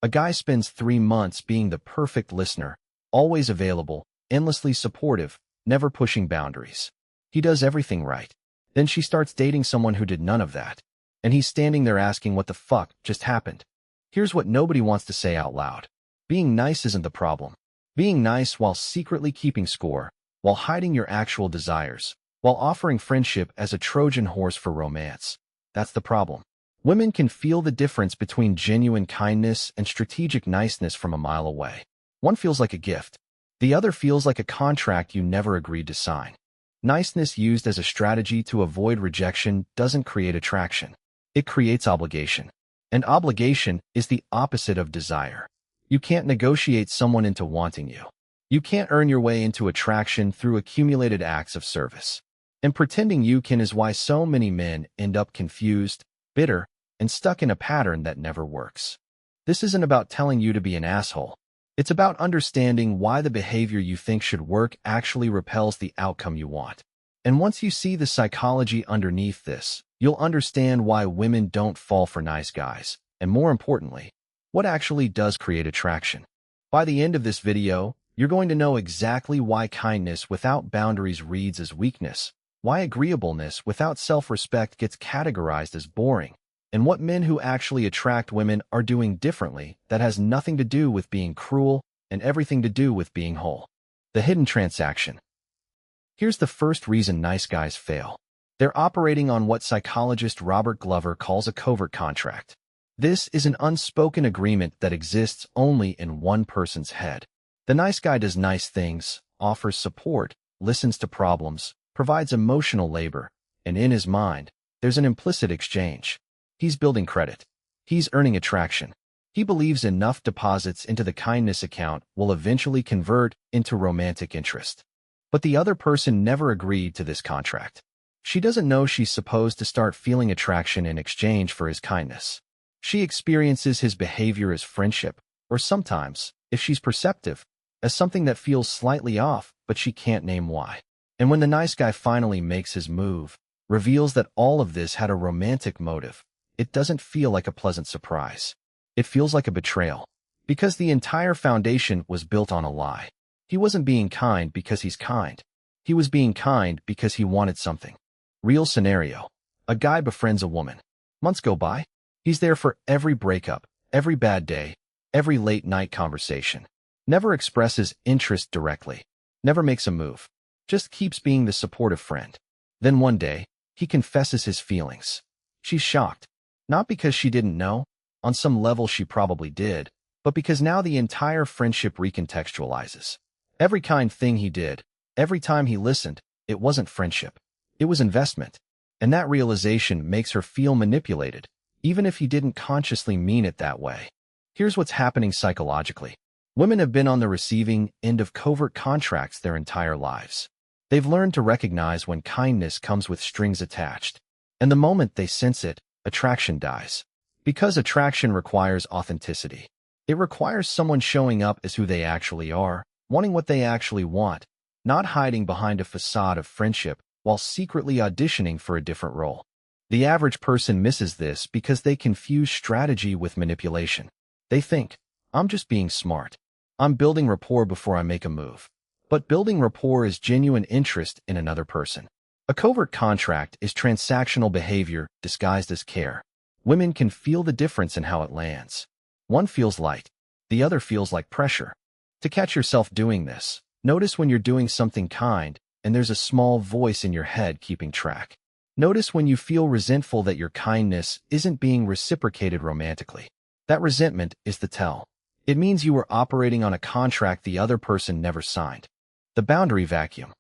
A guy spends 3 months being the perfect listener, always available, endlessly supportive, never pushing boundaries. He does everything right. Then she starts dating someone who did none of that. And he's standing there asking what the fuck just happened. Here's what nobody wants to say out loud. Being nice isn't the problem. Being nice while secretly keeping score, while hiding your actual desires, while offering friendship as a Trojan horse for romance. That's the problem. Women can feel the difference between genuine kindness and strategic niceness from a mile away. One feels like a gift. The other feels like a contract you never agreed to sign. Niceness used as a strategy to avoid rejection doesn't create attraction. It creates obligation. And obligation is the opposite of desire. You can't negotiate someone into wanting you. You can't earn your way into attraction through accumulated acts of service. And pretending you can is why so many men end up confused, bitter, and stuck in a pattern that never works. This isn't about telling you to be an asshole. It's about understanding why the behavior you think should work actually repels the outcome you want. And once you see the psychology underneath this, you'll understand why women don't fall for nice guys, and more importantly, what actually does create attraction. By the end of this video, you're going to know exactly why kindness without boundaries reads as weakness, why agreeableness without self-respect gets categorized as boring, and what men who actually attract women are doing differently that has nothing to do with being cruel and everything to do with being whole. The hidden transaction. Here's the first reason nice guys fail. They're operating on what psychologist Robert Glover calls a covert contract. This is an unspoken agreement that exists only in one person's head. The nice guy does nice things, offers support, listens to problems, provides emotional labor, and in his mind, there's an implicit exchange. He's building credit. He's earning attraction. He believes enough deposits into the kindness account will eventually convert into romantic interest. But the other person never agreed to this contract. She doesn't know she's supposed to start feeling attraction in exchange for his kindness. She experiences his behavior as friendship, or sometimes, if she's perceptive, as something that feels slightly off, but she can't name why. And when the nice guy finally makes his move, reveals that all of this had a romantic motive, it doesn't feel like a pleasant surprise. It feels like a betrayal. Because the entire foundation was built on a lie. He wasn't being kind because he's kind. He was being kind because he wanted something. Real scenario. A guy befriends a woman. Months go by. He's there for every breakup, every bad day, every late-night conversation. Never expresses interest directly. Never makes a move. Just keeps being the supportive friend. Then one day, he confesses his feelings. She's shocked. Not because she didn't know. On some level she probably did. But because now the entire friendship recontextualizes. Every kind thing he did, every time he listened, it wasn't friendship. It was investment. And that realization makes her feel manipulated, even if he didn't consciously mean it that way. Here's what's happening psychologically. Women have been on the receiving end of covert contracts their entire lives. They've learned to recognize when kindness comes with strings attached. And the moment they sense it, attraction dies. Because attraction requires authenticity. It requires someone showing up as who they actually are, wanting what they actually want, not hiding behind a facade of friendship while secretly auditioning for a different role. The average person misses this because they confuse strategy with manipulation. They think, I'm just being smart. I'm building rapport before I make a move. But building rapport is genuine interest in another person. A covert contract is transactional behavior disguised as care. Women can feel the difference in how it lands. One feels light. The other feels like pressure. To catch yourself doing this, notice when you're doing something kind and there's a small voice in your head keeping track. Notice when you feel resentful that your kindness isn't being reciprocated romantically. That resentment is the tell. It means you were operating on a contract the other person never signed. The boundary vacuum.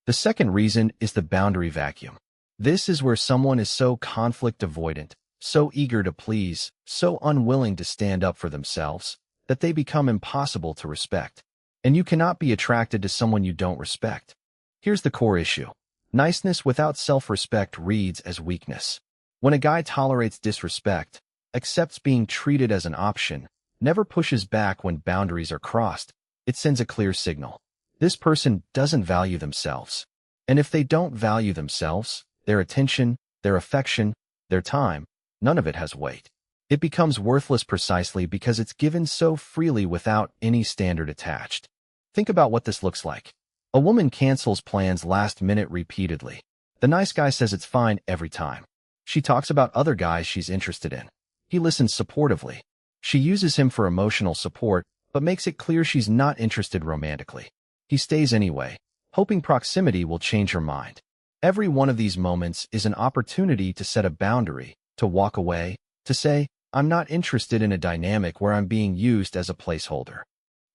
The second reason is the boundary vacuum. This is where someone is so conflict avoidant, so eager to please, so unwilling to stand up for themselves, that they become impossible to respect. And you cannot be attracted to someone you don't respect. Here's the core issue. Niceness without self-respect reads as weakness. When a guy tolerates disrespect, accepts being treated as an option, never pushes back when boundaries are crossed, it sends a clear signal. This person doesn't value themselves. And if they don't value themselves, their attention, their affection, their time, none of it has weight. It becomes worthless precisely because it's given so freely without any standard attached. Think about what this looks like. A woman cancels plans last minute repeatedly. The nice guy says it's fine every time. She talks about other guys she's interested in. He listens supportively. She uses him for emotional support, but makes it clear she's not interested romantically. He stays anyway, hoping proximity will change her mind. Every one of these moments is an opportunity to set a boundary, to walk away, to say, I'm not interested in a dynamic where I'm being used as a placeholder.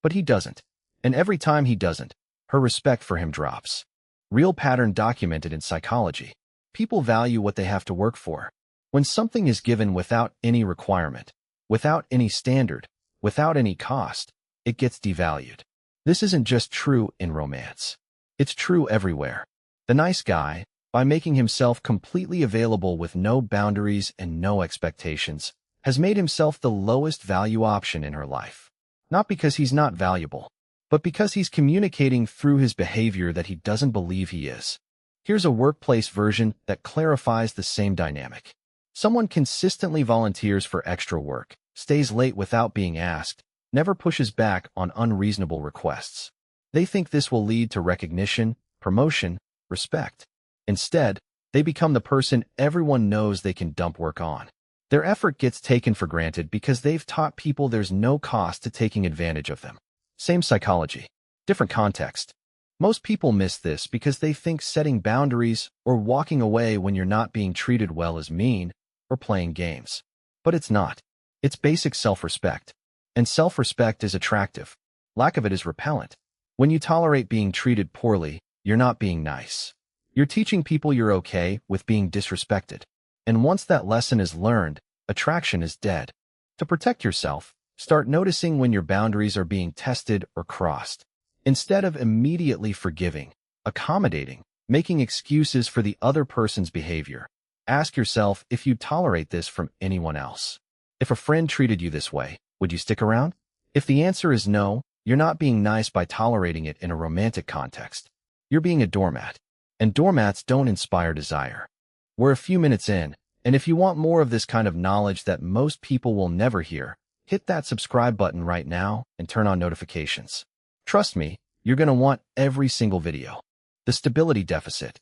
But he doesn't. And every time he doesn't, her respect for him drops. Real pattern documented in psychology. People value what they have to work for. When something is given without any requirement, without any standard, without any cost, it gets devalued. This isn't just true in romance. It's true everywhere. The nice guy, by making himself completely available with no boundaries and no expectations, has made himself the lowest value option in her life. Not because he's not valuable, but because he's communicating through his behavior that he doesn't believe he is. Here's a workplace version that clarifies the same dynamic. Someone consistently volunteers for extra work, stays late without being asked, never pushes back on unreasonable requests. They think this will lead to recognition, promotion, respect. Instead, they become the person everyone knows they can dump work on. Their effort gets taken for granted because they've taught people there's no cost to taking advantage of them. Same psychology, different context. Most people miss this because they think setting boundaries or walking away when you're not being treated well is mean or playing games. But it's not. It's basic self-respect. And self-respect is attractive. Lack of it is repellent. When you tolerate being treated poorly, you're not being nice. You're teaching people you're okay with being disrespected. And once that lesson is learned, attraction is dead. To protect yourself, start noticing when your boundaries are being tested or crossed. Instead of immediately forgiving, accommodating, making excuses for the other person's behavior, ask yourself if you'd tolerate this from anyone else. If a friend treated you this way, would you stick around? If the answer is no, you're not being nice by tolerating it in a romantic context. You're being a doormat. And doormats don't inspire desire. We're a few minutes in, and if you want more of this kind of knowledge that most people will never hear, hit that subscribe button right now and turn on notifications. Trust me, you're going to want every single video. The stability deficit.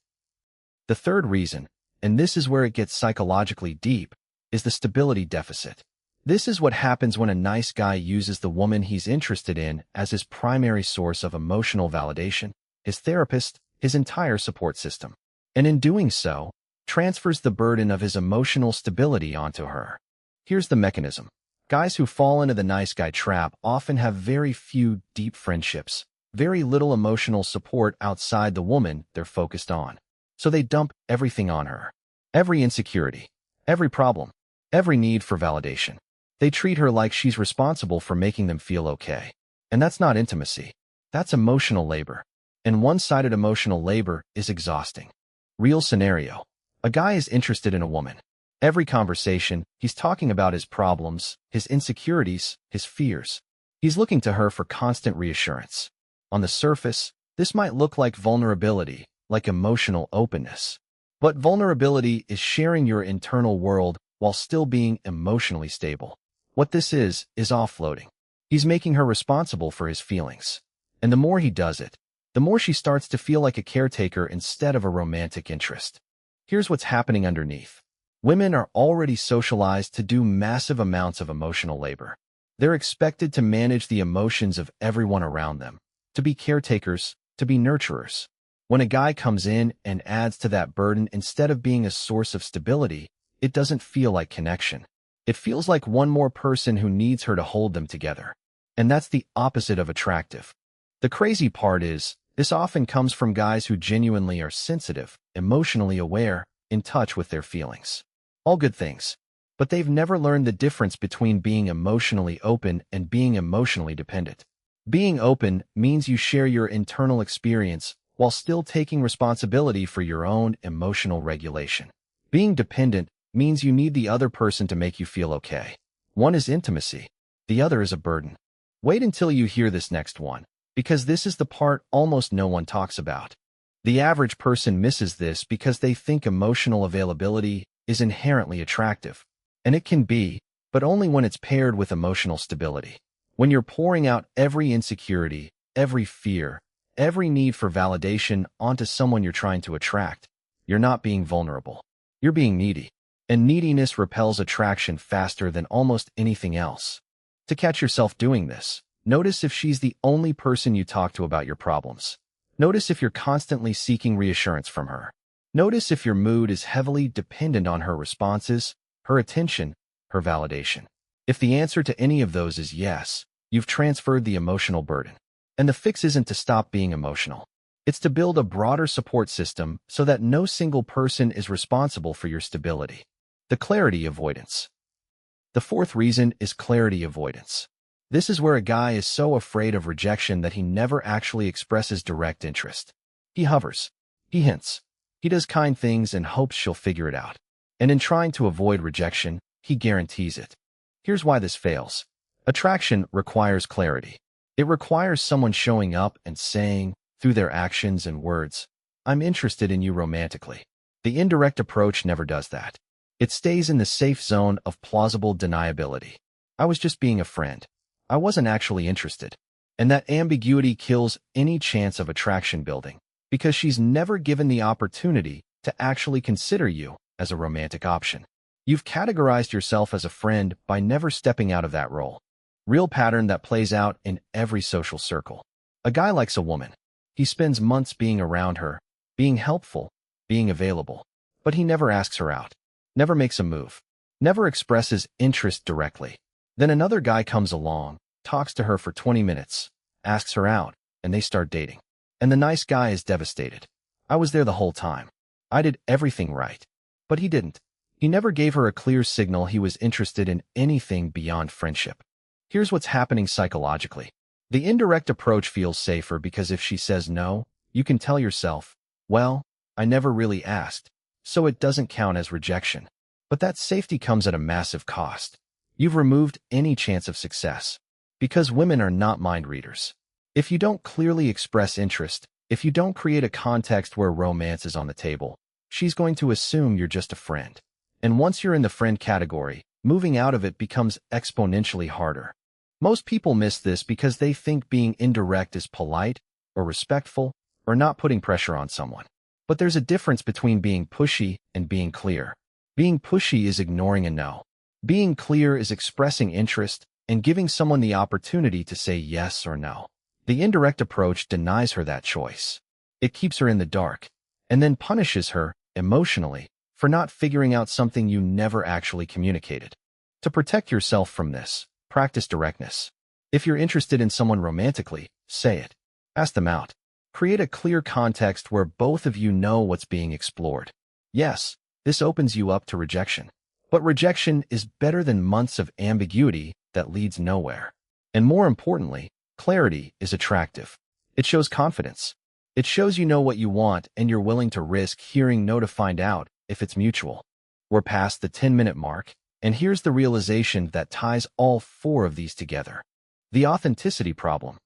The third reason, and this is where it gets psychologically deep, is the stability deficit. This is what happens when a nice guy uses the woman he's interested in as his primary source of emotional validation, his therapist, his entire support system. And in doing so, transfers the burden of his emotional stability onto her. Here's the mechanism. Guys who fall into the nice guy trap often have very few deep friendships, very little emotional support outside the woman they're focused on. So they dump everything on her. Every insecurity, every problem, every need for validation. They treat her like she's responsible for making them feel okay. And that's not intimacy. That's emotional labor. And one-sided emotional labor is exhausting. Real scenario. A guy is interested in a woman. Every conversation, he's talking about his problems, his insecurities, his fears. He's looking to her for constant reassurance. On the surface, this might look like vulnerability, like emotional openness. But vulnerability is sharing your internal world while still being emotionally stable. What this is offloading. He's making her responsible for his feelings. And the more he does it, the more she starts to feel like a caretaker instead of a romantic interest. Here's what's happening underneath. Women are already socialized to do massive amounts of emotional labor. They're expected to manage the emotions of everyone around them, to be caretakers, to be nurturers. When a guy comes in and adds to that burden instead of being a source of stability, it doesn't feel like connection. It feels like one more person who needs her to hold them together. And that's the opposite of attractive. The crazy part is, this often comes from guys who genuinely are sensitive, emotionally aware, in touch with their feelings. All good things. But they've never learned the difference between being emotionally open and being emotionally dependent. Being open means you share your internal experience while still taking responsibility for your own emotional regulation. Being dependent means you need the other person to make you feel okay. One is intimacy. The other is a burden. Wait until you hear this next one, because this is the part almost no one talks about. The average person misses this because they think emotional availability is inherently attractive. And it can be, but only when it's paired with emotional stability. When you're pouring out every insecurity, every fear, every need for validation onto someone you're trying to attract, you're not being vulnerable. You're being needy. And neediness repels attraction faster than almost anything else. To catch yourself doing this, notice if she's the only person you talk to about your problems. Notice if you're constantly seeking reassurance from her. Notice if your mood is heavily dependent on her responses, her attention, her validation. If the answer to any of those is yes, you've transferred the emotional burden. And the fix isn't to stop being emotional. It's to build a broader support system so that no single person is responsible for your stability. The clarity avoidance. The fourth reason is clarity avoidance. This is where a guy is so afraid of rejection that he never actually expresses direct interest. He hovers. He hints. He does kind things and hopes she'll figure it out. And in trying to avoid rejection, he guarantees it. Here's why this fails. Attraction requires clarity. It requires someone showing up and saying, through their actions and words, "I'm interested in you romantically." The indirect approach never does that. It stays in the safe zone of plausible deniability. I was just being a friend. I wasn't actually interested. And that ambiguity kills any chance of attraction building, because she's never given the opportunity to actually consider you as a romantic option. You've categorized yourself as a friend by never stepping out of that role. Real pattern that plays out in every social circle. A guy likes a woman. He spends months being around her, being helpful, being available. But he never asks her out, never makes a move, never expresses interest directly. Then another guy comes along, talks to her for 20 minutes, asks her out, and they start dating. And the nice guy is devastated. I was there the whole time. I did everything right. But he didn't. He never gave her a clear signal he was interested in anything beyond friendship. Here's what's happening psychologically. The indirect approach feels safer because if she says no, you can tell yourself, well, I never really asked, so it doesn't count as rejection. But that safety comes at a massive cost. You've removed any chance of success. Because women are not mind readers. If you don't clearly express interest, if you don't create a context where romance is on the table, she's going to assume you're just a friend. And once you're in the friend category, moving out of it becomes exponentially harder. Most people miss this because they think being indirect is polite, or respectful, or not putting pressure on someone. But there's a difference between being pushy and being clear. Being pushy is ignoring a no. Being clear is expressing interest and giving someone the opportunity to say yes or no. The indirect approach denies her that choice. It keeps her in the dark, and then punishes her, emotionally, for not figuring out something you never actually communicated. To protect yourself from this, practice directness. If you're interested in someone romantically, say it. Ask them out. Create a clear context where both of you know what's being explored. Yes, this opens you up to rejection. But rejection is better than months of ambiguity that leads nowhere. And more importantly, clarity is attractive. It shows confidence. It shows you know what you want and you're willing to risk hearing no to find out if it's mutual. We're past the 10-minute mark, and here's the realization that ties all four of these together. The authenticity problem.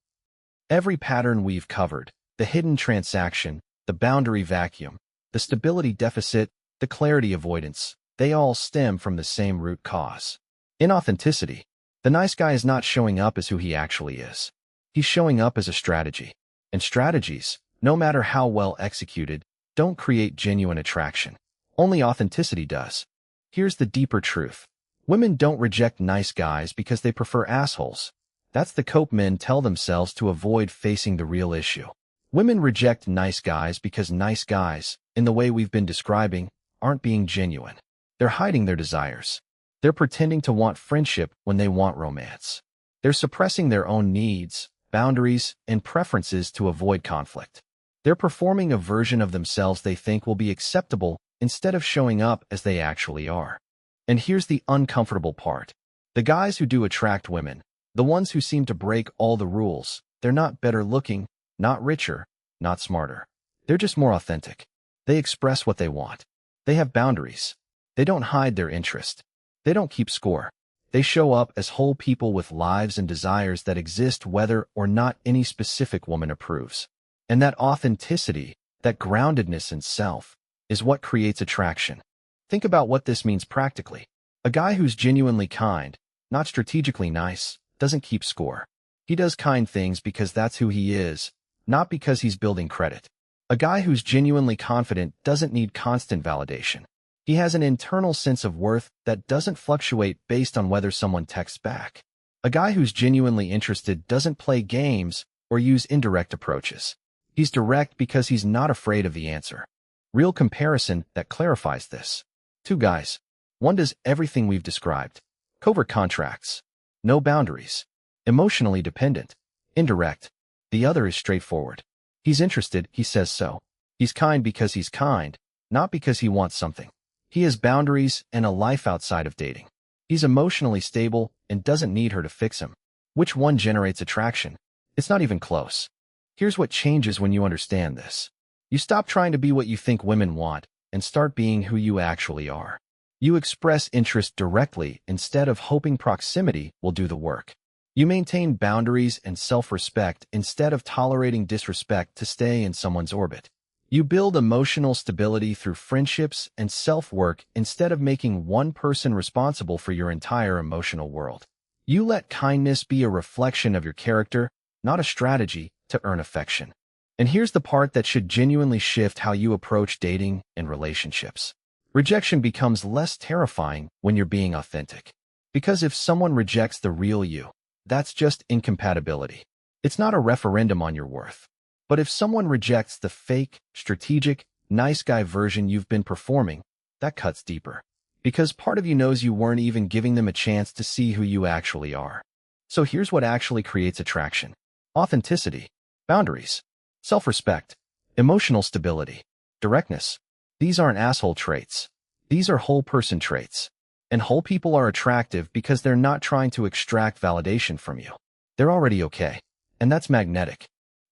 Every pattern we've covered, the hidden transaction, the boundary vacuum, the stability deficit, the clarity avoidance, they all stem from the same root cause. Inauthenticity. The nice guy is not showing up as who he actually is. He's showing up as a strategy. And strategies, no matter how well executed, don't create genuine attraction. Only authenticity does. Here's the deeper truth. Women don't reject nice guys because they prefer assholes. That's the cope men tell themselves to avoid facing the real issue. Women reject nice guys because nice guys, in the way we've been describing, aren't being genuine. They're hiding their desires. They're pretending to want friendship when they want romance. They're suppressing their own needs, boundaries, and preferences to avoid conflict. They're performing a version of themselves they think will be acceptable instead of showing up as they actually are. And here's the uncomfortable part. The guys who do attract women, the ones who seem to break all the rules, they're not better looking, not richer, not smarter. They're just more authentic. They express what they want. They have boundaries. They don't hide their interest. They don't keep score. They show up as whole people with lives and desires that exist whether or not any specific woman approves. And that authenticity, that groundedness in self, is what creates attraction. Think about what this means practically. A guy who's genuinely kind, not strategically nice, doesn't keep score. He does kind things because that's who he is, not because he's building credit. A guy who's genuinely confident doesn't need constant validation. He has an internal sense of worth that doesn't fluctuate based on whether someone texts back. A guy who's genuinely interested doesn't play games or use indirect approaches. He's direct because he's not afraid of the answer. Real comparison that clarifies this. Two guys. One does everything we've described. Covert contracts. No boundaries. Emotionally dependent. Indirect. The other is straightforward. He's interested, he says so. He's kind because he's kind, not because he wants something. He has boundaries and a life outside of dating. He's emotionally stable and doesn't need her to fix him. Which one generates attraction? It's not even close. Here's what changes when you understand this. You stop trying to be what you think women want and start being who you actually are. You express interest directly instead of hoping proximity will do the work. You maintain boundaries and self-respect instead of tolerating disrespect to stay in someone's orbit. You build emotional stability through friendships and self-work instead of making one person responsible for your entire emotional world. You let kindness be a reflection of your character, not a strategy to earn affection. And here's the part that should genuinely shift how you approach dating and relationships. Rejection becomes less terrifying when you're being authentic. Because if someone rejects the real you, that's just incompatibility. It's not a referendum on your worth. But if someone rejects the fake, strategic, nice guy version you've been performing, that cuts deeper. Because part of you knows you weren't even giving them a chance to see who you actually are. So here's what actually creates attraction. Authenticity, boundaries, self-respect, emotional stability, directness. These aren't asshole traits. These are whole person traits. And whole people are attractive because they're not trying to extract validation from you. They're already okay. And that's magnetic.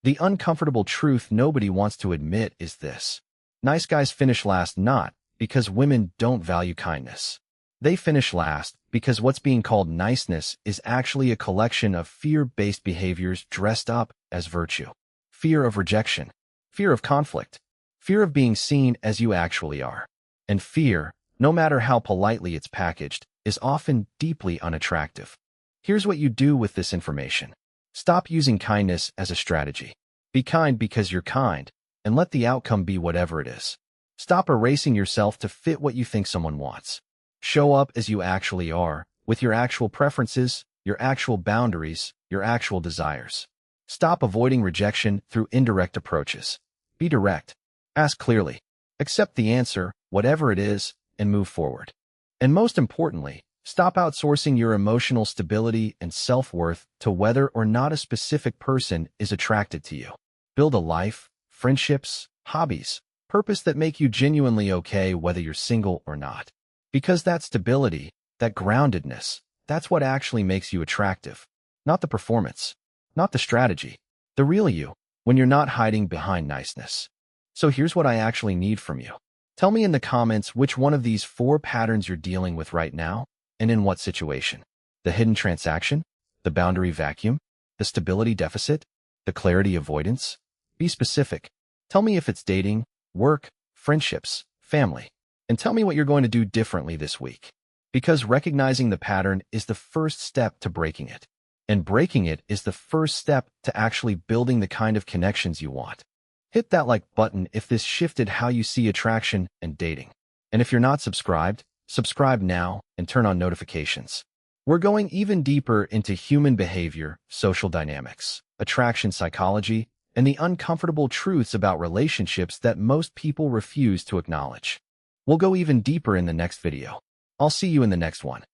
The uncomfortable truth nobody wants to admit is this. Nice guys finish last not because women don't value kindness. They finish last because what's being called niceness is actually a collection of fear-based behaviors dressed up as virtue. Fear of rejection, fear of conflict, fear of being seen as you actually are. And fear, no matter how politely it's packaged, is often deeply unattractive. Here's what you do with this information. Stop using kindness as a strategy. Be kind because you're kind, and let the outcome be whatever it is. Stop erasing yourself to fit what you think someone wants. Show up as you actually are, with your actual preferences, your actual boundaries, your actual desires. Stop avoiding rejection through indirect approaches. Be direct. Ask clearly. Accept the answer, whatever it is, and move forward. And most importantly, stop outsourcing your emotional stability and self-worth to whether or not a specific person is attracted to you. Build a life, friendships, hobbies, purpose that make you genuinely okay whether you're single or not. Because that stability, that groundedness, that's what actually makes you attractive. Not the performance, not the strategy, the real you, when you're not hiding behind niceness. So here's what I actually need from you. Tell me in the comments which one of these 4 patterns you're dealing with right now, and in what situation. The hidden transaction, the boundary vacuum, the stability deficit, the clarity avoidance. Be specific. Tell me if it's dating, work, friendships, family. And tell me what you're going to do differently this week. Because recognizing the pattern is the first step to breaking it. And breaking it is the first step to actually building the kind of connections you want. Hit that like button if this shifted how you see attraction and dating. And if you're not subscribed, subscribe now and turn on notifications. We're going even deeper into human behavior, social dynamics, attraction psychology, and the uncomfortable truths about relationships that most people refuse to acknowledge. We'll go even deeper in the next video. I'll see you in the next one.